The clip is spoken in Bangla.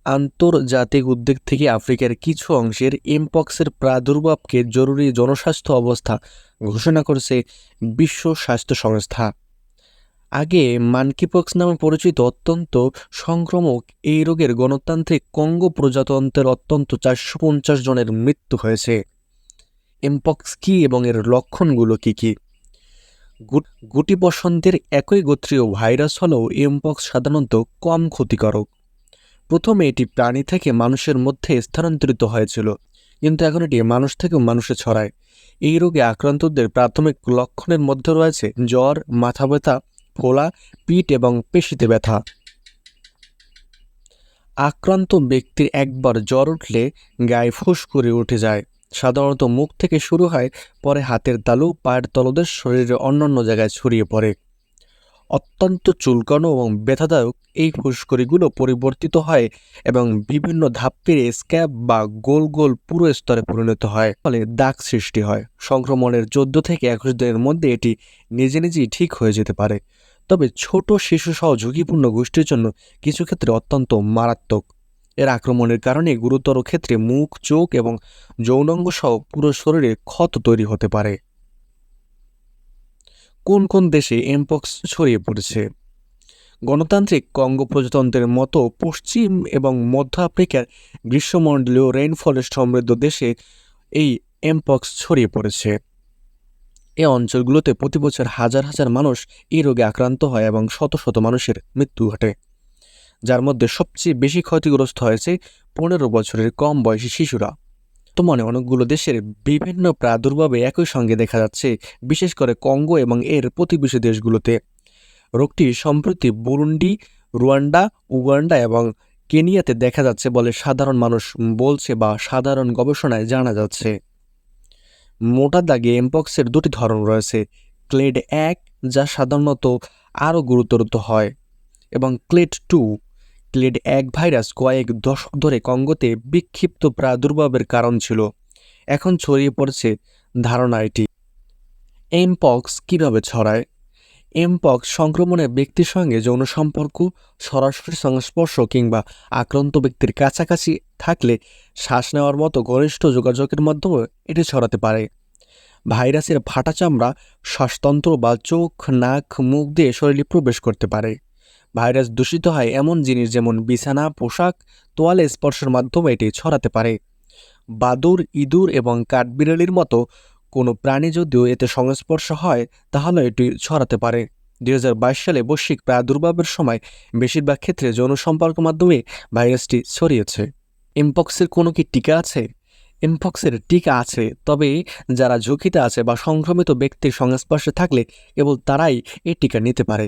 আন্তর্জাতিক উদ্বেগ থেকে আফ্রিকার কিছু অংশের এমপক্সের প্রাদুর্ভাবকে জরুরি জনস্বাস্থ্য অবস্থা ঘোষণা করেছে বিশ্ব স্বাস্থ্য সংস্থা। আগে মানকিপক্স নামে পরিচিত অত্যন্ত সংক্রামক এই রোগের গণতান্ত্রিক কঙ্গো প্রজাতন্ত্রের অত্যন্ত 450 জনের মৃত্যু হয়েছে। এমপক্স কী এবং এর লক্ষণগুলো কী কী? গুটি বসন্তের একই গোত্রীয় ভাইরাস হলেও এমপক্স সাধারণত কম ক্ষতিকারক। প্রথমে এটি প্রাণী থেকে মানুষের মধ্যে স্থানান্তরিত হয়েছিল, কিন্তু এখন এটি মানুষ থেকে মানুষে ছড়ায়। এই রোগে আক্রান্তদের প্রাথমিক লক্ষণের মধ্যে রয়েছে জ্বর, মাথা ব্যথা, ফোলা, পিঠ এবং পেশিতে ব্যথা। আক্রান্ত ব্যক্তির একবার জ্বর উঠলে গায়ে ফুস করে উঠে যায়। সাধারণত মুখ থেকে শুরু হয়, পরে হাতের তালু, পায়ের তলদেশ, শরীরের অন্যান্য জায়গায় ছড়িয়ে পড়ে। অত্যন্ত চুলকানো এবং ব্যথাদায়ক এই ফুসকুড়িগুলো পরিবর্তিত হয় এবং বিভিন্ন ধাপ পেরিয়ে স্ক্যাব বা গোল গোল পুরো স্তরে পরিণত হয়, ফলে দাগ সৃষ্টি হয়। সংক্রমণের 14 থেকে 21 দিনের মধ্যে এটি নিজে নিজেই ঠিক হয়ে যেতে পারে, তবে ছোট শিশুসহ ঝুঁকিপূর্ণ গোষ্ঠীর জন্য কিছু ক্ষেত্রে অত্যন্ত মারাত্মক। এর আক্রমণের কারণে গুরুতর ক্ষেত্রে মুখ, চোখ এবং যৌনাঙ্গ সহ পুরো শরীরে ক্ষত তৈরি হতে পারে। কোন কোন দেশে এমপক্স ছড়িয়ে পড়েছে? গণতান্ত্রিক কঙ্গো প্রজাতন্ত্রের মতো পশ্চিম এবং মধ্য আফ্রিকার গ্রীষ্মমণ্ডলীয় রেইনফরেস্ট সমৃদ্ধ দেশে এই এমপক্স ছড়িয়ে পড়েছে। এই অঞ্চলগুলোতে প্রতি বছর হাজার হাজার মানুষ এই রোগে আক্রান্ত হয় এবং শত শত মানুষের মৃত্যু ঘটে, যার মধ্যে সবচেয়ে বেশি ক্ষতিগ্রস্ত হয়েছে 15 বছরের কম বয়সী শিশুরা। বর্তমানে অনেকগুলো দেশের বিভিন্ন প্রাদুর্ভাবে একই সঙ্গে দেখা যাচ্ছে, বিশেষ করে কঙ্গো এবং এর প্রতিবেশী দেশগুলোতে। রোগটি সম্প্রতি বুরুন্ডি, রুয়ান্ডা, উগান্ডা এবং কেনিয়াতে দেখা যাচ্ছে বলে সাধারণ মানুষ বলছে বা সাধারণ গবেষণায় জানা যাচ্ছে। মোটা দাগে এমপক্সের দুটি ধরন রয়েছে: ক্লেড 1, যা সাধারণত আরও গুরুতর হয়, এবং ক্লেড 2। ক্লেড 1 ভাইরাস কয়েক দশক ধরে কঙ্গোতে বিক্ষিপ্ত প্রাদুর্ভাবের কারণ ছিল। এখন ছড়িয়ে পড়ছে ধারণা এটি। এমপক্স কীভাবে ছড়ায়? এমপক্স সংক্রমণে ব্যক্তির সঙ্গে যৌন সম্পর্ক, সরাসরি সংস্পর্শ কিংবা আক্রান্ত ব্যক্তির কাছাকাছি থাকলে শ্বাস নেওয়ার মতো ঘনিষ্ঠ যোগাযোগের মাধ্যমে এটি ছড়াতে পারে। ভাইরাসের ফাটা চামড়া, শ্বাসতন্ত্র বা চোখ, নাক, মুখ দিয়ে শরীরে প্রবেশ করতে পারে। ভাইরাস দূষিত হয় এমন জিনিস যেমন বিছানা, পোশাক, তোয়ালে স্পর্শের মাধ্যমে এটি ছড়াতে পারে। বাদুড়, ইঁদুর এবং কাঠবিড়ালির মতো কোনো প্রাণী যদিও এতে সংস্পর্শ হয়, তাহলে এটি ছড়াতে পারে। 2022 সালে বৈশ্বিক প্রাদুর্ভাবের সময় বেশিরভাগ ক্ষেত্রে যৌন সম্পর্কের মাধ্যমে ভাইরাসটি ছড়িয়েছে। এমপক্সের কোনো কি টিকা আছে? এমপক্সের টিকা আছে, তবে যারা ঝুঁকিতে আছে বা সংক্রমিত ব্যক্তির সংস্পর্শে থাকলে কেবল তারাই এই টিকা নিতে পারে।